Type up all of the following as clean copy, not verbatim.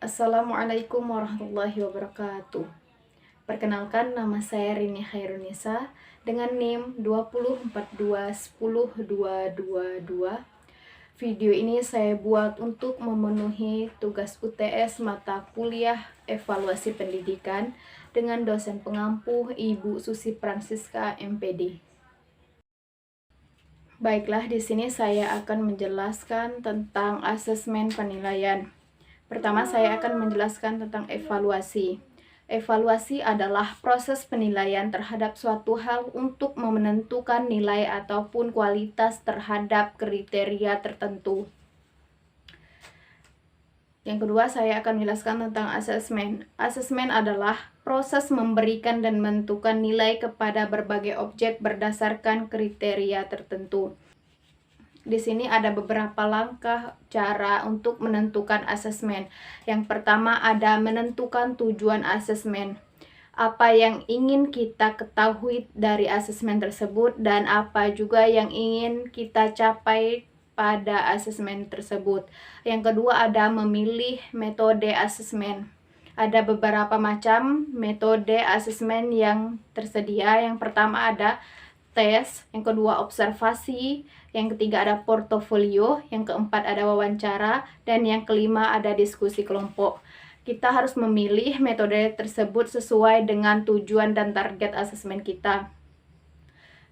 Assalamualaikum warahmatullahi wabarakatuh. Perkenalkan, nama saya Rini Khairunisa dengan NIM 2042102222. Video ini saya buat untuk memenuhi tugas UTS mata kuliah evaluasi pendidikan dengan dosen pengampu Ibu Susi Francisca MPD. Baiklah, di sini saya akan menjelaskan tentang asesmen penilaian. Pertama, saya akan menjelaskan tentang evaluasi. Evaluasi adalah proses penilaian terhadap suatu hal untuk menentukan nilai ataupun kualitas terhadap kriteria tertentu. Yang kedua, saya akan menjelaskan tentang asesmen. Asesmen adalah proses memberikan dan menentukan nilai kepada berbagai objek berdasarkan kriteria tertentu. Di sini ada beberapa langkah cara untuk menentukan asesmen. Yang pertama ada menentukan tujuan asesmen. Apa yang ingin kita ketahui dari asesmen tersebut dan apa juga yang ingin kita capai pada asesmen tersebut. Yang kedua ada memilih metode asesmen. Ada beberapa macam metode asesmen yang tersedia. Yang pertama ada tes, yang kedua observasi, yang ketiga ada portofolio, yang keempat ada wawancara, dan yang kelima ada diskusi kelompok. Kita harus memilih metode tersebut sesuai dengan tujuan dan target asesmen kita.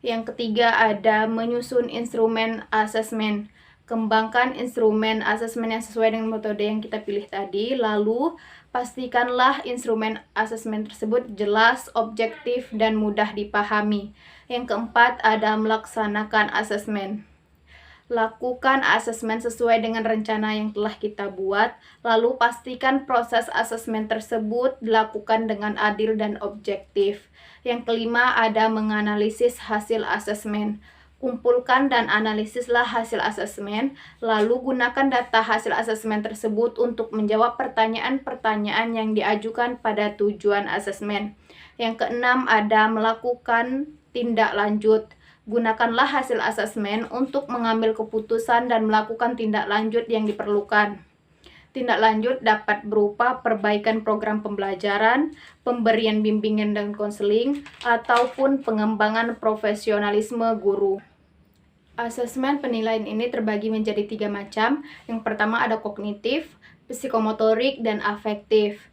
Yang ketiga ada menyusun instrumen asesmen. Kembangkan instrumen asesmen yang sesuai dengan metode yang kita pilih tadi, lalu pastikanlah instrumen asesmen tersebut jelas, objektif, dan mudah dipahami. Yang keempat ada melaksanakan asesmen. Lakukan asesmen sesuai dengan rencana yang telah kita buat, lalu pastikan proses asesmen tersebut dilakukan dengan adil dan objektif. Yang kelima ada menganalisis hasil asesmen. Kumpulkan dan analisislah hasil asesmen, lalu gunakan data hasil asesmen tersebut untuk menjawab pertanyaan-pertanyaan yang diajukan pada tujuan asesmen. Yang keenam ada melakukan tindak lanjut. Gunakanlah hasil asesmen untuk mengambil keputusan dan melakukan tindak lanjut yang diperlukan. Tindak lanjut dapat berupa perbaikan program pembelajaran, pemberian bimbingan dan konseling, ataupun pengembangan profesionalisme guru. Asesmen penilaian ini terbagi menjadi 3 macam. Yang pertama ada kognitif, psikomotorik, dan afektif.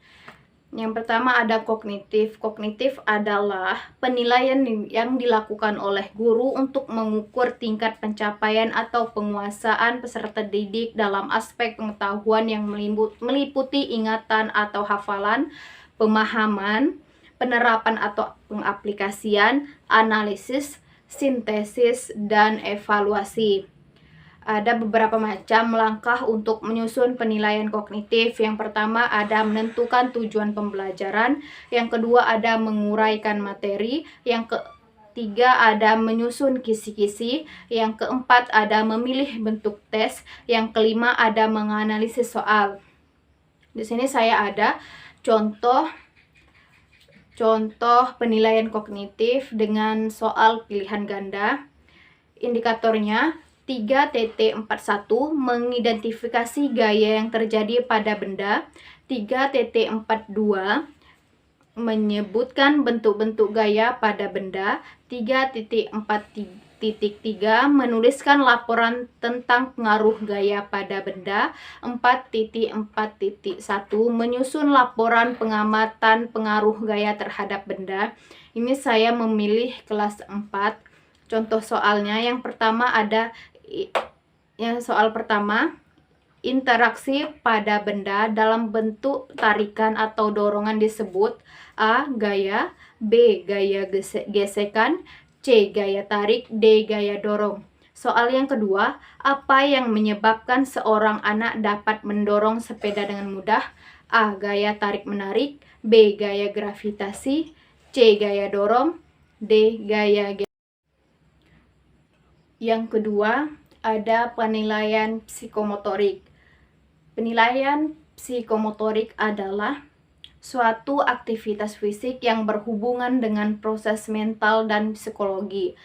Yang pertama ada kognitif. Kognitif adalah penilaian yang dilakukan oleh guru untuk mengukur tingkat pencapaian atau penguasaan peserta didik dalam aspek pengetahuan yang meliputi ingatan atau hafalan, pemahaman, penerapan atau pengaplikasian, analisis, sintesis, dan evaluasi. Ada beberapa macam langkah untuk menyusun penilaian kognitif. Yang pertama ada menentukan tujuan pembelajaran, yang kedua ada menguraikan materi, yang ketiga ada menyusun kisi-kisi, yang keempat ada memilih bentuk tes, yang kelima ada menganalisis soal. Di sini saya ada contoh penilaian kognitif dengan soal pilihan ganda. Indikatornya 3.41 mengidentifikasi gaya yang terjadi pada benda, 3.42 menyebutkan bentuk-bentuk gaya pada benda, 3.4.3 menuliskan laporan tentang pengaruh gaya pada benda, 4.4.1 menyusun laporan pengamatan pengaruh gaya terhadap benda. Ini saya memilih kelas 4. Contoh soalnya yang pertama ada soal pertama, interaksi pada benda dalam bentuk tarikan atau dorongan disebut A. Gaya, B. Gaya gesekan, C. Gaya tarik, D. Gaya dorong. Soal yang kedua, apa yang menyebabkan seorang anak dapat mendorong sepeda dengan mudah? A. Gaya tarik-menarik, B. Gaya gravitasi, C. Gaya dorong, D. Gaya gesekan. Yang kedua, ada penilaian psikomotorik. Penilaian psikomotorik adalah suatu aktivitas fisik yang berhubungan dengan proses mental dan psikologi.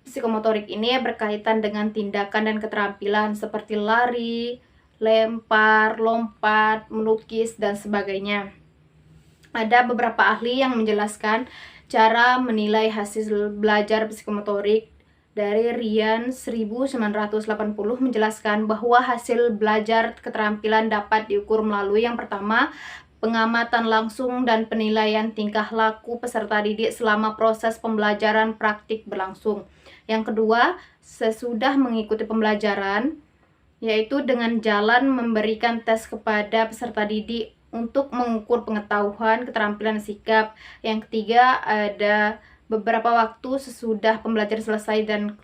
Psikomotorik ini berkaitan dengan tindakan dan keterampilan seperti lari, lempar, lompat, melukis, dan sebagainya. Ada beberapa ahli yang menjelaskan cara menilai hasil belajar psikomotorik. Dari Ryan 1980 menjelaskan bahwa hasil belajar keterampilan dapat diukur melalui yang pertama, pengamatan langsung dan penilaian tingkah laku peserta didik selama proses pembelajaran praktik berlangsung. Yang kedua, sesudah mengikuti pembelajaran, yaitu dengan jalan memberikan tes kepada peserta didik untuk mengukur pengetahuan, keterampilan, sikap. Yang ketiga, ada beberapa waktu sesudah pembelajaran selesai dan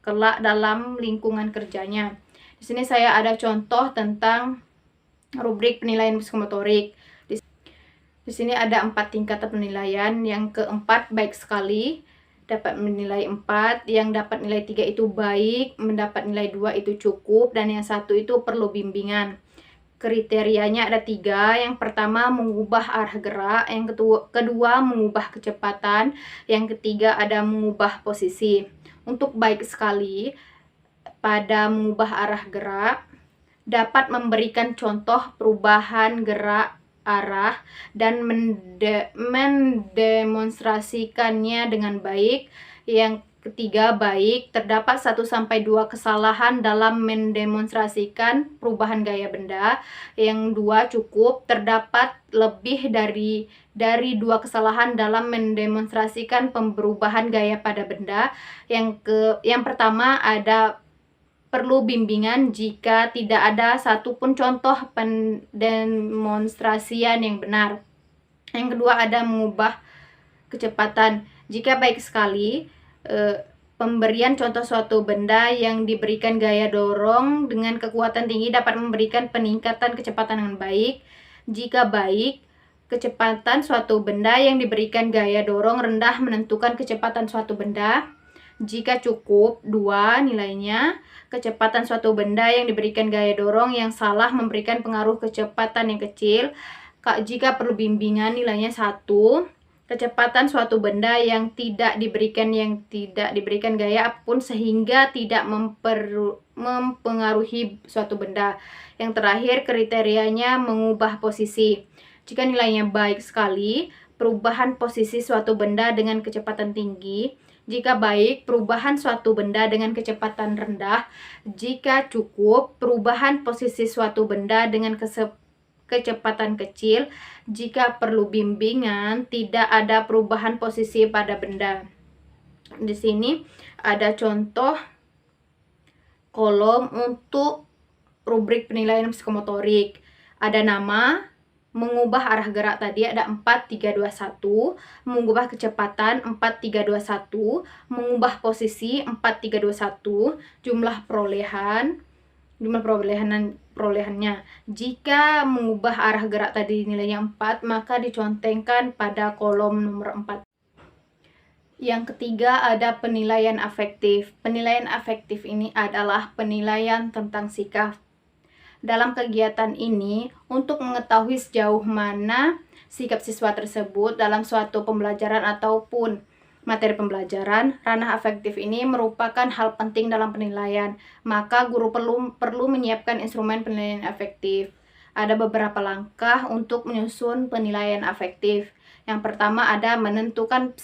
kelak dalam lingkungan kerjanya. Di sini saya ada contoh tentang rubrik penilaian psikomotorik. Di sini ada 4 tingkatan penilaian. Yang keempat baik sekali, dapat menilai 4, yang dapat nilai 3 itu baik, mendapat nilai 2 itu cukup, dan yang 1 itu perlu bimbingan. Kriterianya ada 3. Yang pertama mengubah arah gerak, yang kedua mengubah kecepatan, yang ketiga ada mengubah posisi. Untuk baik sekali, pada mengubah arah gerak dapat memberikan contoh perubahan gerak arah dan mendemonstrasikannya dengan baik. Yang ketiga baik, terdapat 1-2 kesalahan dalam mendemonstrasikan perubahan gaya benda. Yang 2 cukup, terdapat lebih dari 2 kesalahan dalam mendemonstrasikan perubahan gaya pada benda. Yang pertama ada perlu bimbingan jika tidak ada satupun contoh pendemonstrasian yang benar. Yang kedua ada mengubah kecepatan. Jika baik sekali, pemberian contoh suatu benda yang diberikan gaya dorong dengan kekuatan tinggi dapat memberikan peningkatan kecepatan dengan baik. Jika baik, kecepatan suatu benda yang diberikan gaya dorong rendah menentukan kecepatan suatu benda. Jika cukup, 2 nilainya, kecepatan suatu benda yang diberikan gaya dorong yang salah memberikan pengaruh kecepatan yang kecil. Jika perlu bimbingan, nilainya 1. Kecepatan suatu benda yang tidak diberikan gaya apapun sehingga tidak mempengaruhi suatu benda. Yang terakhir kriterianya mengubah posisi. Jika nilainya baik sekali, perubahan posisi suatu benda dengan kecepatan tinggi. Jika baik, perubahan suatu benda dengan kecepatan rendah. Jika cukup, perubahan posisi suatu benda dengan kecepatan kecil. Jika perlu bimbingan, tidak ada perubahan posisi pada benda. Di sini ada contoh kolom untuk rubrik penilaian psikomotorik. Ada nama, mengubah arah gerak tadi ada 4, 3, 2, 1, mengubah kecepatan 4, 3, 2, 1, mengubah posisi 4, 3, 2, 1, jumlah perolehannya. Jika mengubah arah gerak tadi nilainya 4, maka dicontohkan pada kolom nomor 4. Yang ketiga ada penilaian afektif. Penilaian afektif ini adalah penilaian tentang sikap. Dalam kegiatan ini, untuk mengetahui sejauh mana sikap siswa tersebut dalam suatu pembelajaran ataupun materi pembelajaran, ranah afektif ini merupakan hal penting dalam penilaian. Maka guru perlu menyiapkan instrumen penilaian afektif. Ada beberapa langkah untuk menyusun penilaian afektif. Yang pertama ada menentukan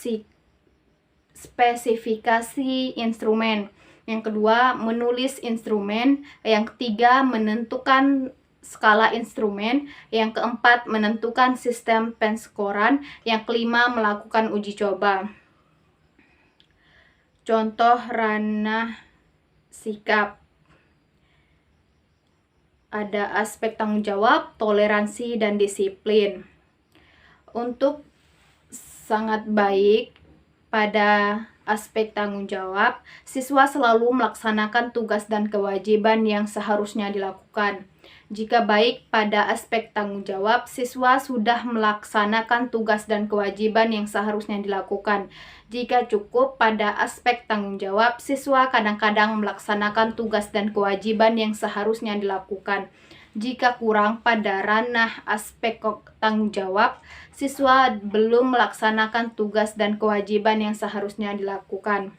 spesifikasi instrumen. Yang kedua, menulis instrumen. Yang ketiga, menentukan skala instrumen. Yang keempat, menentukan sistem penskoran. Yang kelima, melakukan uji coba. Contoh ranah sikap. Ada aspek tanggung jawab, toleransi, dan disiplin. Untuk sangat baik pada aspek tanggung jawab, siswa selalu melaksanakan tugas dan kewajiban yang seharusnya dilakukan. Jika baik pada aspek tanggung jawab, siswa sudah melaksanakan tugas dan kewajiban yang seharusnya dilakukan. Jika cukup pada aspek tanggung jawab, siswa kadang-kadang melaksanakan tugas dan kewajiban yang seharusnya dilakukan. Jika kurang pada ranah aspek tanggung jawab, siswa belum melaksanakan tugas dan kewajiban yang seharusnya dilakukan.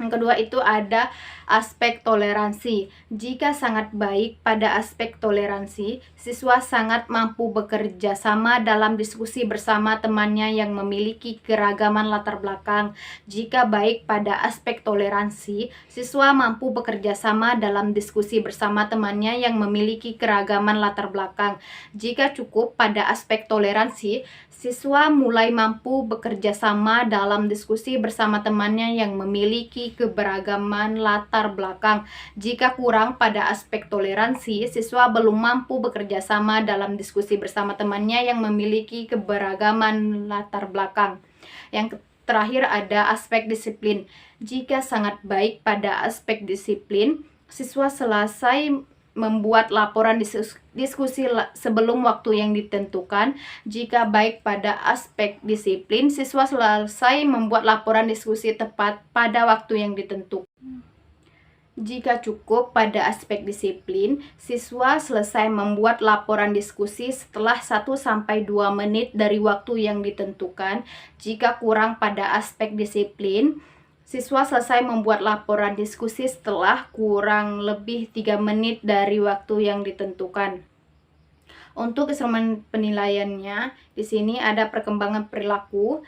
Yang kedua itu ada aspek toleransi. Jika sangat baik pada aspek toleransi, siswa sangat mampu bekerja sama dalam diskusi bersama temannya yang memiliki keragaman latar belakang. Jika baik pada aspek toleransi, siswa mampu bekerja sama dalam diskusi bersama temannya yang memiliki keragaman latar belakang. Jika cukup pada aspek toleransi, siswa mulai mampu bekerja sama dalam diskusi bersama temannya yang memiliki keberagaman latar belakang. Jika kurang pada aspek toleransi, siswa belum mampu bekerja sama dalam diskusi bersama temannya yang memiliki keberagaman latar belakang. Yang terakhir ada aspek disiplin. Jika sangat baik pada aspek disiplin, siswa selesai membuat laporan diskusi sebelum waktu yang ditentukan. Jika baik pada aspek disiplin, siswa selesai membuat laporan diskusi tepat pada waktu yang ditentukan. Jika cukup pada aspek disiplin, siswa selesai membuat laporan diskusi setelah 1-2 menit dari waktu yang ditentukan. Jika kurang pada aspek disiplin, siswa selesai membuat laporan diskusi setelah kurang lebih 3 menit dari waktu yang ditentukan. Untuk instrumen penilaiannya, di sini ada perkembangan perilaku,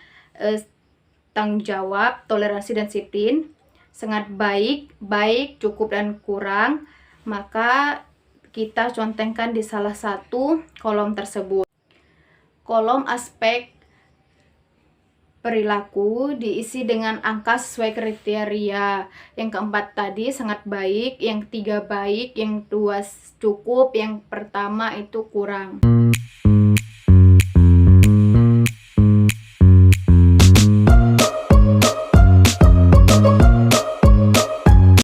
tanggung jawab, toleransi dan disiplin. Sangat baik, baik, cukup dan kurang. Maka kita contohkan di salah satu kolom tersebut. Kolom aspek perilaku diisi dengan angka sesuai kriteria. Yang keempat tadi sangat baik, yang ketiga baik, yang kedua cukup, yang pertama itu kurang.